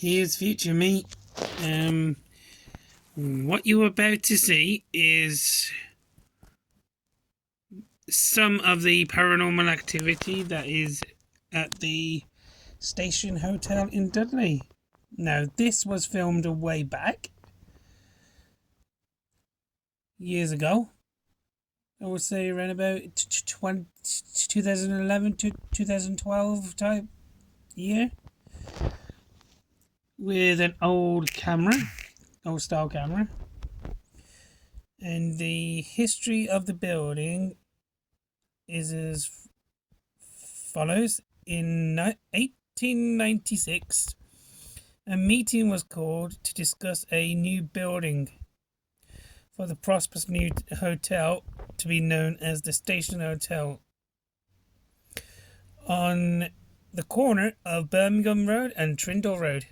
Here's future me. What you're about to see is some of the paranormal activity that is at the Station Hotel in Dudley. Now, this was filmed way back, years ago. I would say around about 2011 to 2012 type year, with an old style camera. And the history of the building is as follows. In 1896, a meeting was called to discuss a new building for the prosperous new hotel to be known as the Station Hotel on the corner of Birmingham Road and Trindle Road.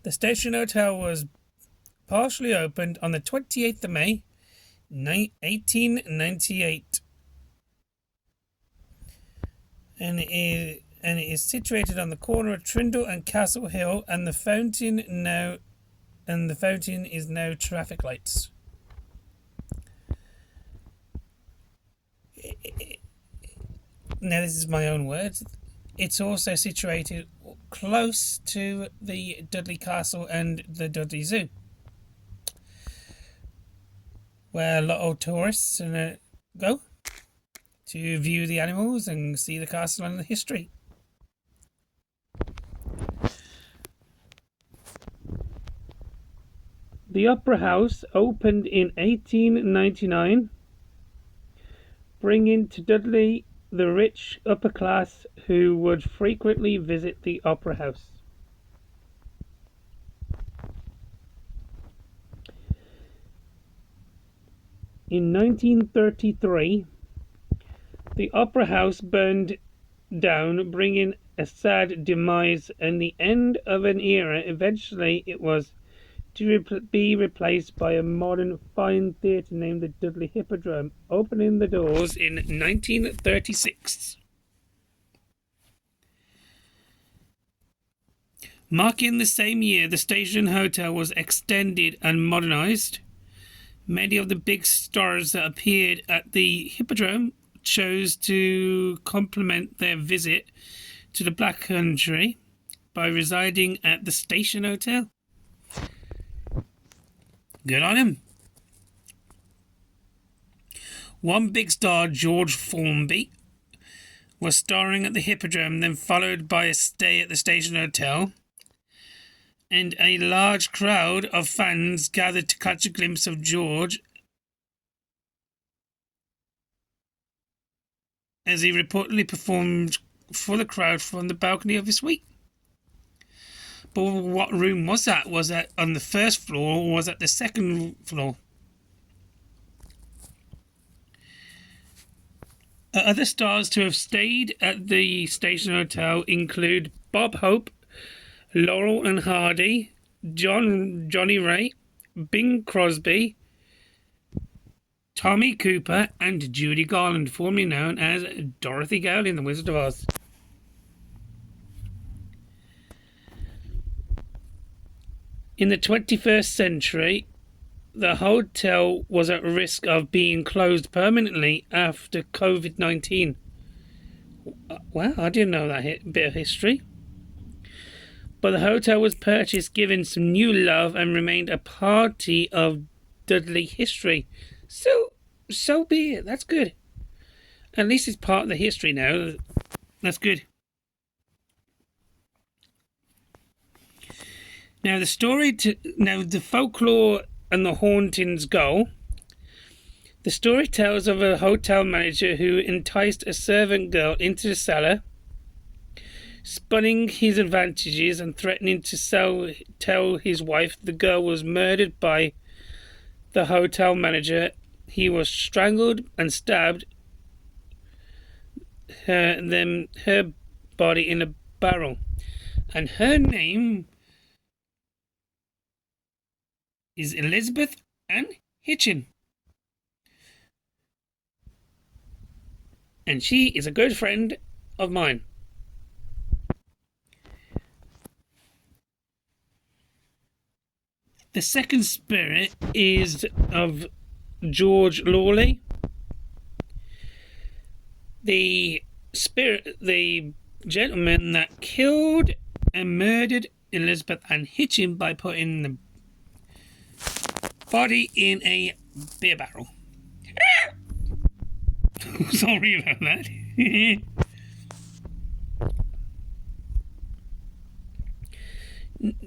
The Station Hotel was partially opened on the 28th of May 1898 and it is situated on the corner of Trindle and Castle Hill, and the fountain is now traffic lights. Now, this is my own words. It's also situated close to the Dudley Castle and the Dudley Zoo, where a lot of tourists go to view the animals and see the castle and the history. The Opera House opened in 1899, bringing to Dudley the rich upper class who would frequently visit the Opera House. In 1933, the Opera House burned down, bringing a sad demise and the end of an era. Eventually, it was to be replaced by a modern fine theatre named the Dudley Hippodrome, opening the doors in 1936. Marking the same year, the Station Hotel was extended and modernised. Many of the big stars that appeared at the Hippodrome chose to complement their visit to the Black Country by residing at the Station Hotel. Good on him. One big star, George Formby, was starring at the Hippodrome, then followed by a stay at the Station Hotel, and a large crowd of fans gathered to catch a glimpse of George as he reportedly performed for the crowd from the balcony of his suite. But what room was that? Was that on the first floor or was that the second floor? Other stars to have stayed at the Station Hotel include Bob Hope, Laurel and Hardy, Johnny Ray, Bing Crosby, Tommy Cooper, and Judy Garland, formerly known as Dorothy Gale in The Wizard of Oz. In the 21st century, the hotel was at risk of being closed permanently after COVID-19. Well, I didn't know that bit of history. But the hotel was purchased, given some new love, and remained a party of Dudley history. So be it. That's good. At least it's part of the history now. That's good. Now the folklore and the hauntings go. The story tells of a hotel manager who enticed a servant girl into the cellar, spurning his advantages and threatening to tell his wife the girl was murdered by the hotel manager. He was strangled and stabbed, her body in a barrel, and her name is Elizabeth Ann Hitchin, and she is a good friend of mine. The second spirit is of George Lawley. The gentleman that killed and murdered Elizabeth Ann Hitchin by putting the body in a beer barrel. Sorry about that.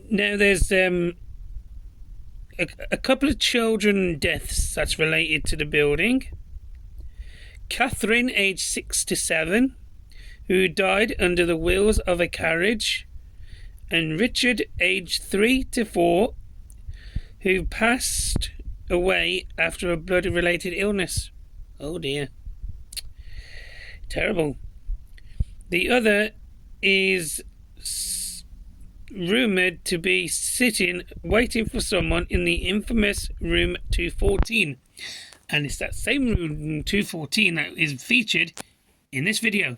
Now there's a couple of children deaths that's related to the building. Catherine, aged 67, who died under the wheels of a carriage, and Richard, aged 3 to 4, who passed away after a blood-related illness. Oh dear. Terrible. The other is rumoured to be sitting, waiting for someone in the infamous room 214. And it's that same room 214 that is featured in this video.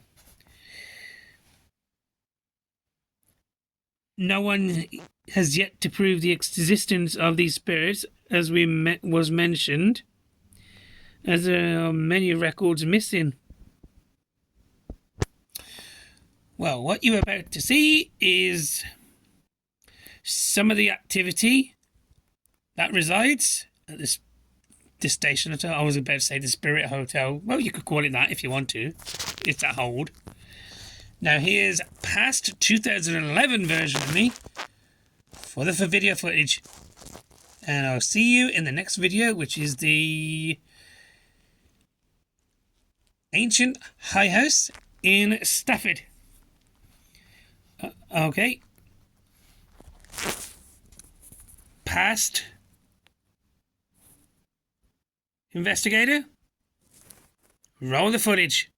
No one has yet to prove the existence of these spirits, as was mentioned, as there are many records missing. Well, what you're about to see is some of the activity that resides at this station hotel. I was about to say the Spirit Hotel. Well, you could call it that if you want to. It's that old. Now here's past 2011 version of me for the video footage. And I'll see you in the next video, which is the ancient high house in Stafford. Okay. Past investigator, roll the footage.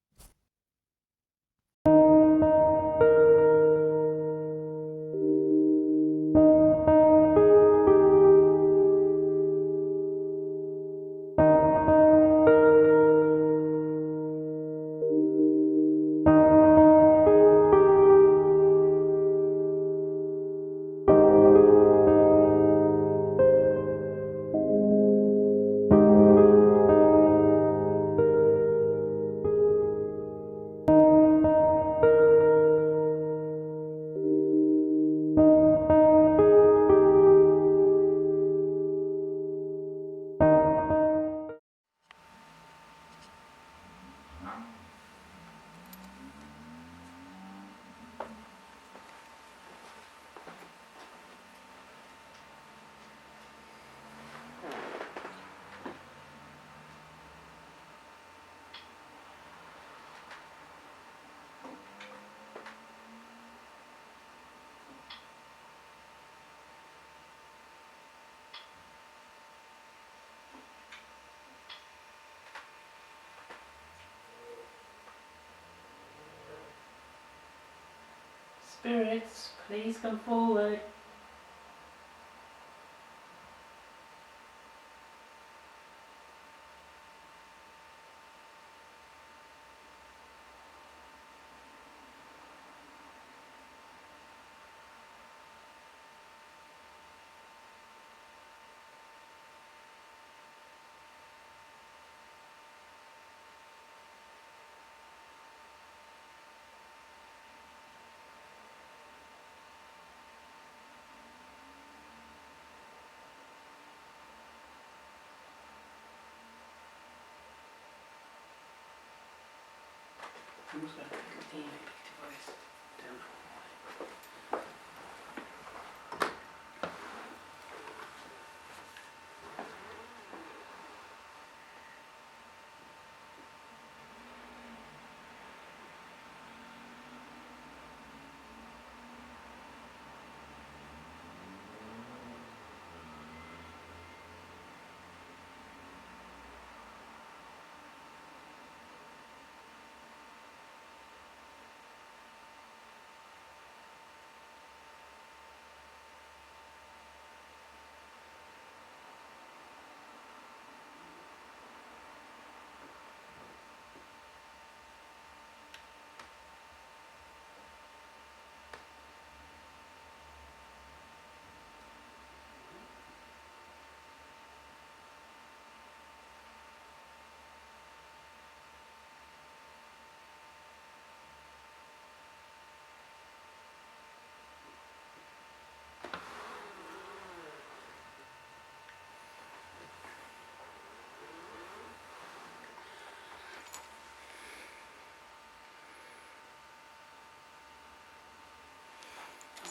Spirits, please come forward. I'm just going to pick the device down.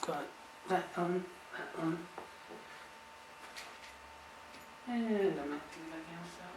got that on, that on. And I'm acting back outside.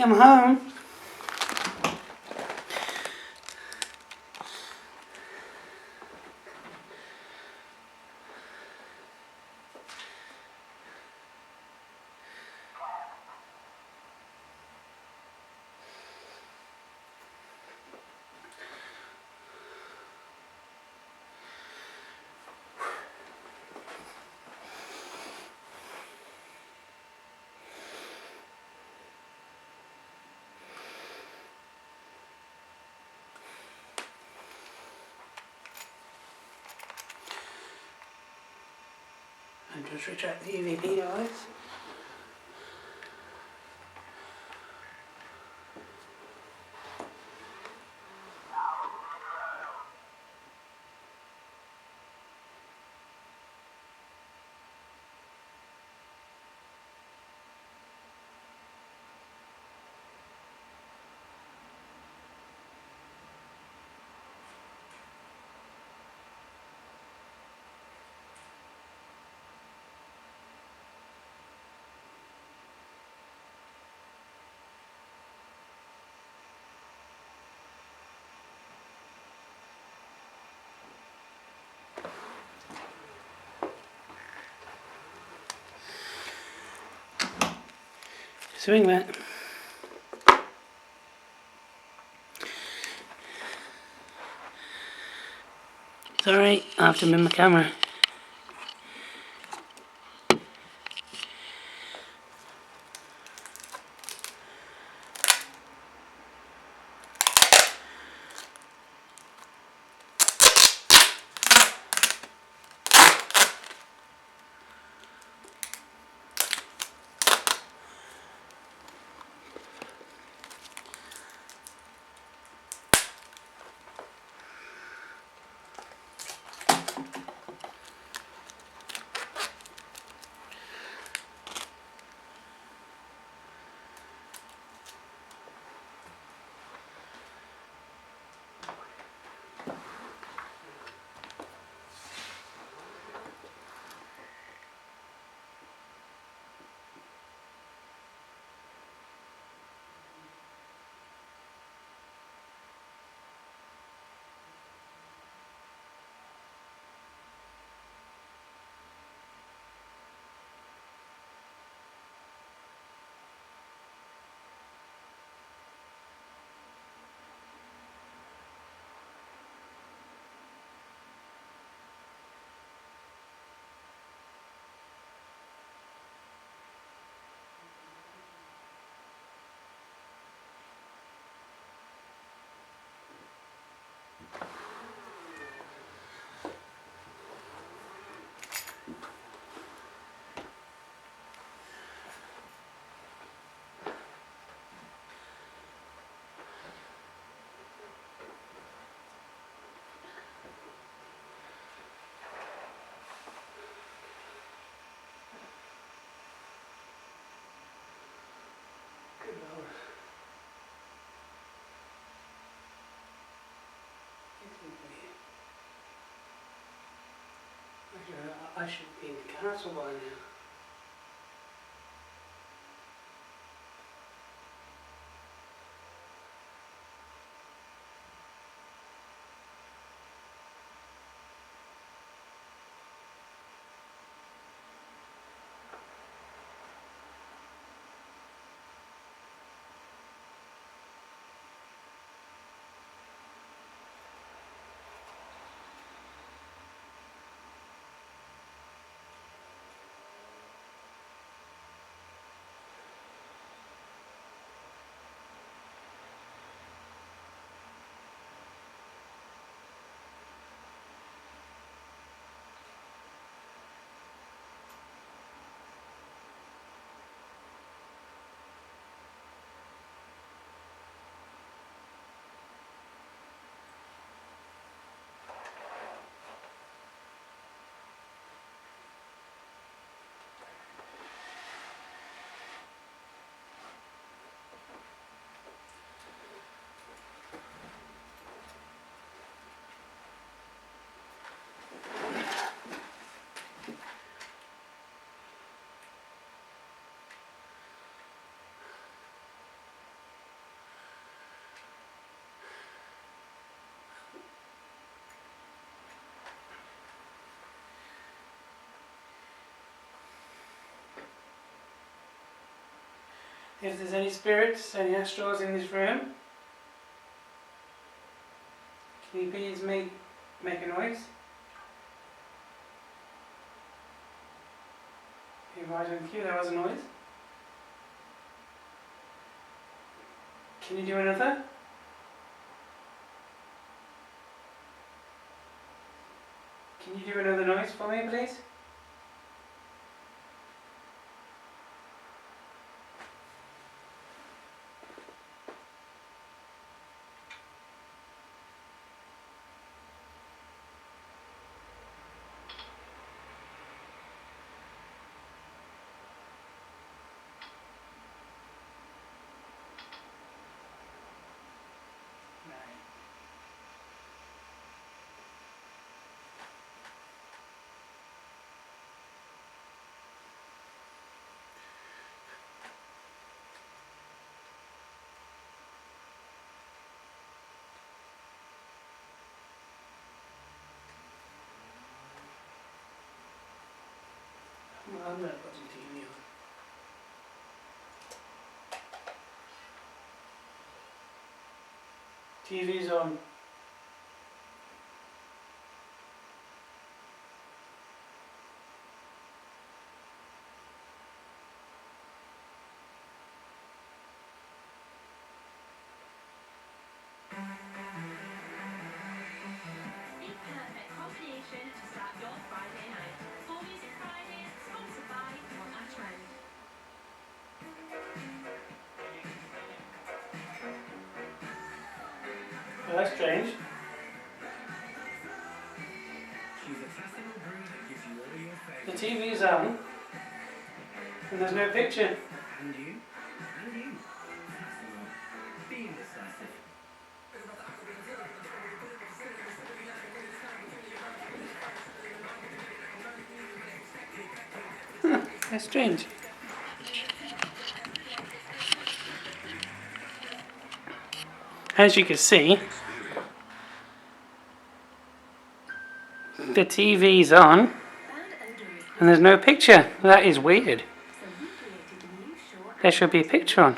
I'm home. And just retract the UVB eyes. Swing that. Sorry, I have to move my camera. I should be in the castle by now. If there's any spirits, any astrals in this room, can you please make a noise? Right on cue, there was a noise. Can you do another? Can you do another noise for me, please? I'm not watching TV on. TV's on. The perfect combination to start your Friday night. Full Music Friday, sponsored by Unexplained. Well, that's strange. The TV's on, and there's no picture. And you. Being decisive. That's strange. As you can see, the TV's on, and there's no picture. That is weird. There should be a picture on.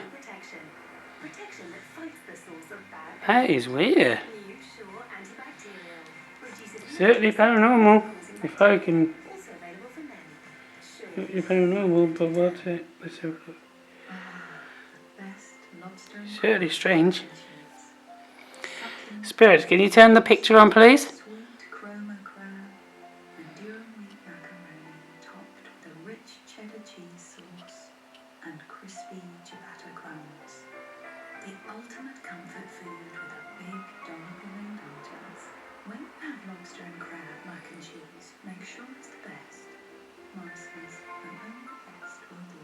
That is weird. Certainly paranormal. If I can... Certainly paranormal, but what's it? Let's have a look. Certainly strange. Spirits, can you turn the picture on, please? Cheddar cheese sauce and crispy ciabatta crumbs. The ultimate comfort food with a big dollop of indulgence. When you have lobster and crab mac and cheese, make sure it's the best. Morrison's, and only the best will do.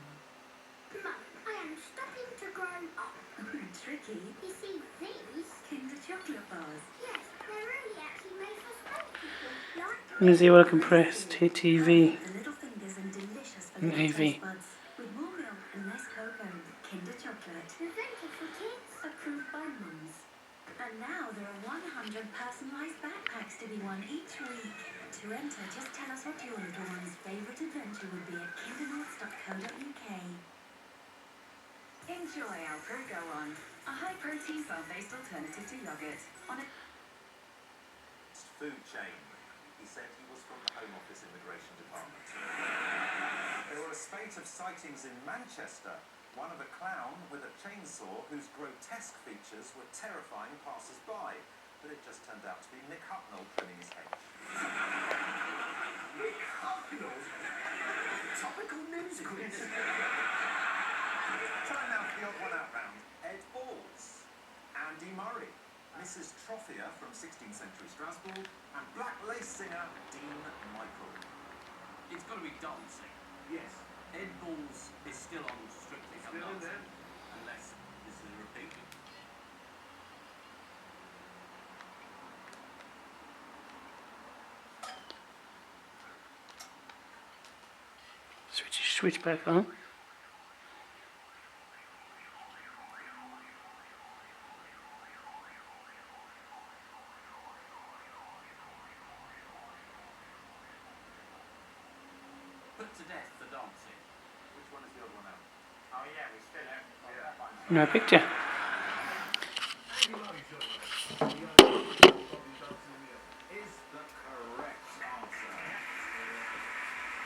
Mum, I am stopping to grow up. Tricky. You see these? Kinder chocolate bars. Yes, they're really actually made for small people. Like Let me see what I can press. TV. The little fingers and delicious And AV. taste buds. With more milk and less cocoa. Kinder chocolate. invented for kids. Approved by mums. And now there are 100 personalised backpacks to be won each week. To enter, just tell us what your little one's favourite adventure would be at kindernorth.co.uk. Enjoy Alpro Go On, a high-protein cell-based alternative to yoghurt. On a food chain. He said he was from the Home Office Immigration Department. There were a spate of sightings in Manchester. One of a clown with a chainsaw whose grotesque features were terrifying passers-by. But it just turned out to be Nick Hucknall trimming his hedge. Nick Hucknall? Topical news quiz. Time now for the odd one out round. Ed Balls, Andy Murray, Mrs. Trophia from 16th century Strasbourg, and black lace singer Dean Michael. It's got to be dancing. Yes. Ed Balls is still on Strictly Come Still in Dancing. there? Unless this is a repeat. Switch back on. Put to death for dancing. Which one is the odd one out? Oh yeah, we still have. Yeah. No picture. Is the correct answer.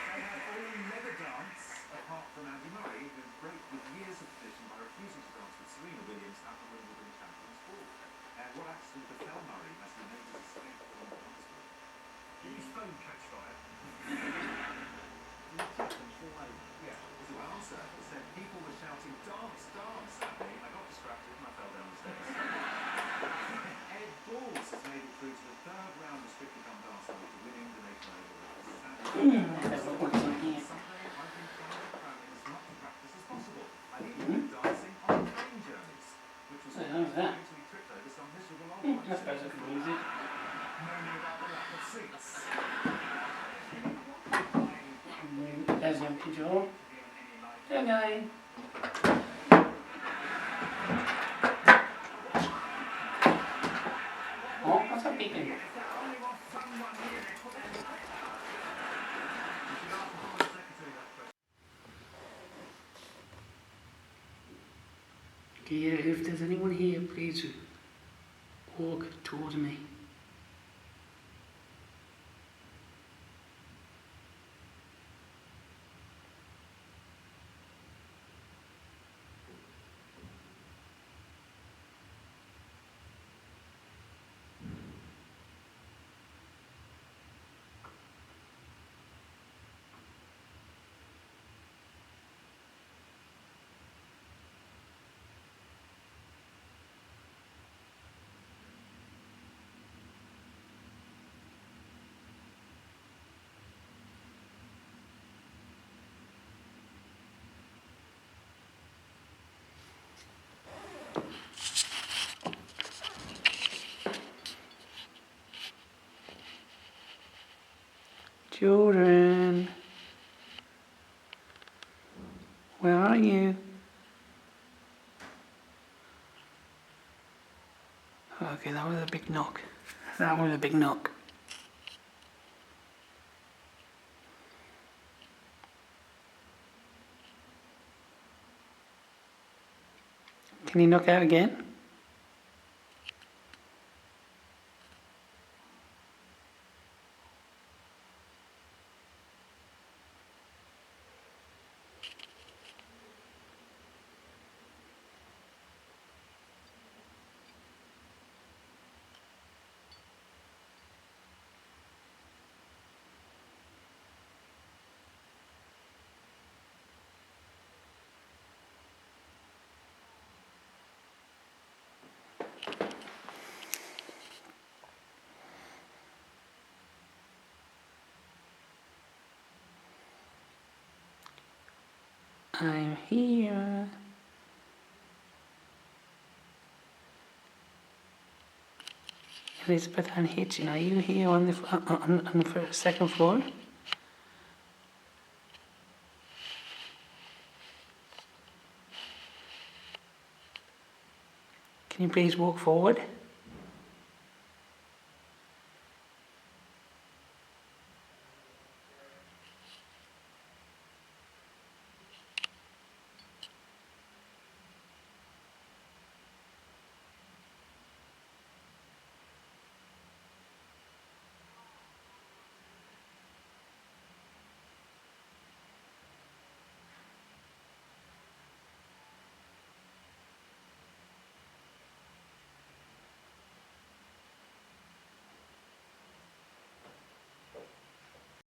They have all never danced, apart from Andy Murray, who broke with years of tradition by refusing to dance with Serena Williams at the Wimbledon Champions Ball. What accident befell Murray as he made his escape from the dance floor? Did his phone catch fire? Did he trip and fall over? Yeah, was the answer. It said people were shouting, "Dance, dance!" at me. I got distracted and I fell down the stairs. Ed Balls has made it through to the third round of Strictly Come Dancing after winning the Nation Over. Someday I've been trying to cram in as much practice as possible. I even been dancing on train journeys, which was how's that? to be tripped over some miserable old I ones. suppose I can use it. Moaning about the lack of seats. There's the empty jaw. Okay. Oh, what's that beeping? Okay, if there's anyone here, please walk towards me. Children, where are you? Okay, that was a big knock. That was a big knock. Can you knock out again? I'm here. Elizabeth and Hitchin, are you here on the second floor? Can you please walk forward?